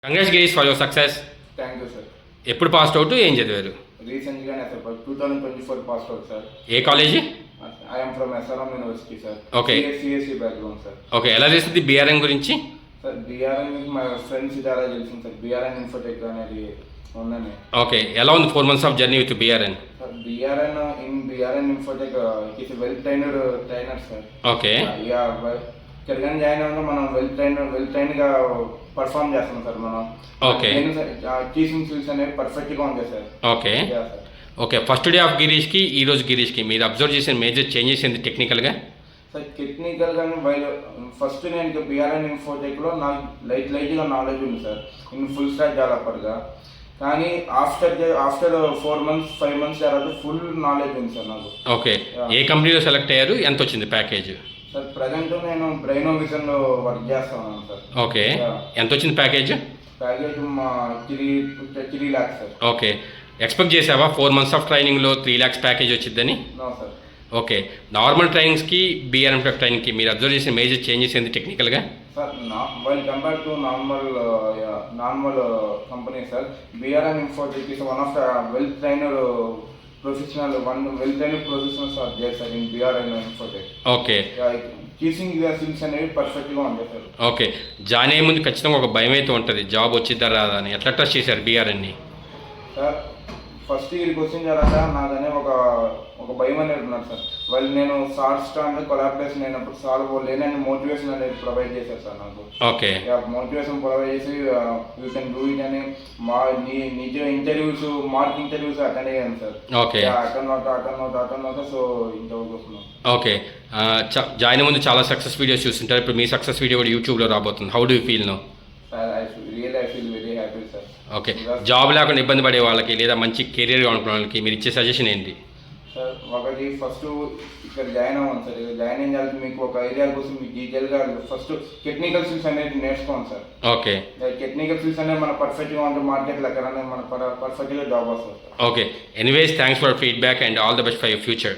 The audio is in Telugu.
Congrats Girish for your success. Thank you sir. ఎప్పుడు పాస్ అవుట్, ఏం చదివారు? రీసెంట్గానే సార్ 2024 పాస్ అవుట్ సార్. ఏ college? I'm from SRM university sir. Okay. CSC background sir. Okay, ఎలా తెలిసింది బీఆర్ఎన్ గురించి? సార్ బీఆర్ఎన్ మా ఫ్రెండ్స్ ద్వారా తెలిసింది సార్. బీఆర్ఎన్ ఇన్ఫోటెక్ అనేది ఉందని. ఓకే, ఎలా ఉంది 4 months of journey with BRN? Sir BRN Infotech it is well trainer sir. Okay. ఇక్కడ కానీ జాయిన్ అవ్వగా మనం వెల్ ట్రైన్గా పర్ఫామ్ చేస్తాం సార్ మనం. ఓకే. టీచింగ్ స్కిల్స్ అనేవి పర్ఫెక్ట్గా ఉంటాయి sir. Okay. Okay, first day of గిరీష్కి ఈ రోజు గిరీష్కి మీరు అబ్జర్వ్ చేసిన మేజర్ చేంజెస్ ఏంటి టెక్నికల్గా? సార్ టెక్నికల్గానే ఫస్ట్ నేను బీఆర్ఎన్ ఇన్ఫోటెక్లో నాకు లైట్గా నాలెడ్జ్ ఉంది సార్, ఫుల్ స్టాక్ డెవలపర్గా. కానీ ఆఫ్టర్ 4 months 5 months తర్వాత ఫుల్ నాలెడ్జ్ ఉంది సార్ నాకు. ఓకే, ఏ కంపెనీలో సెలెక్ట్ అయ్యారు, ఎంత వచ్చింది ప్యాకేజ్? సార్ ప్రజెంట్ నేను బ్రెయినోవిజన్లో వర్క్ చేస్తున్నాను సార్. ఓకే, ఎంత వచ్చింది ప్యాకేజ్? ప్యాకేజ్ మా 3 lakhs సార్. ఓకే, ఎక్స్పెక్ట్ చేసావా 4 months ఆఫ్ ట్రైనింగ్లో 3 lakhs ప్యాకేజ్ వచ్చిందని? No sir. ఓకే, నార్మల్ ట్రైనింగ్స్కి బీఆర్ఎన్ ట్రైనింగ్కి మీరు అబ్జర్వ్ చేసిన మేజర్ చేంజెస్ ఏంటి టెక్నికల్గా? Sir while compare to normal company sir, BRN Infotech is one of the well trainer professionals are there sir in BRN Infotech. Okay. Teaching skills అనేవి పర్ఫెక్ట్గా ఉంటాయి సార్. ఓకే, జాయిన్ అయ్యే ముందు ఖచ్చితంగా ఒక భయం అయితే ఉంటుంది, జాబ్ వచ్చిద్దా రాదా అని. ఎట్లా ట్రస్ట్ చేశారు బీఆర్ఎన్ని? సార్ ఫస్ట్ ఇయర్కి వచ్చిన తర్వాత నాకనే ఒక భయం అనేది ఉన్నాడు సార్. వాళ్ళు నేను స్ట్రాంగ్ కొలాబరేషన్ అయినప్పుడు సాల్వ్ లేనని మోటివేషన్ అనేది ప్రొవైడ్ చేశారు సార్ నాకు. ఓకే. మోటివేషన్ ప్రొవైడ్ చేసి యూ కెన్ డూ ఇట్ అని నిజ మార్క్ ఇంటర్వ్యూస్ అటెండ్ అయ్యాను సార్. ఓకే. అటెండ్ అవుతా సో ఇంటర్వ్యూకి వస్తున్నాం. ఓకే, జాయిన్ ముందు చాలా సక్సెస్ వీడియోస్ చూస్తుంటారు, ఇప్పుడు మీ సక్సెస్ వీడియో కూడా యూట్యూబ్లో రాబోతుంది. How do you feel no? Sir I feel very happy sir. Okay, job లేకుండా ఇబ్బంది పడే వాళ్ళకి లేదా మంచి కెరీర్గా అనుకునే వాళ్ళకి మీరు ఇచ్చే సజెషన్ ఏంటి? సార్ ఒకటి ఫస్ట్ ఇక్కడ జాయిన్ అవ్వండి సార్. ఇక్కడ జాయిన్ అయిన తర్వాత మీకు ఒక ఐడియా కోసం మీకు డీటెయిల్గా ఫస్ట్ టెక్నికల్ స్కిల్స్ అనేది నేర్చుకోండి సార్. ఓకే. టెక్నికల్ స్కిల్స్ అనేది మన పర్ఫెక్ట్గా ఉంటే మార్కెట్లో ఎక్కడనే మన పర్ఫెక్ట్గా జాబ్ వస్తుంది sir. Okay, anyways thanks for feedback and all the best for your future.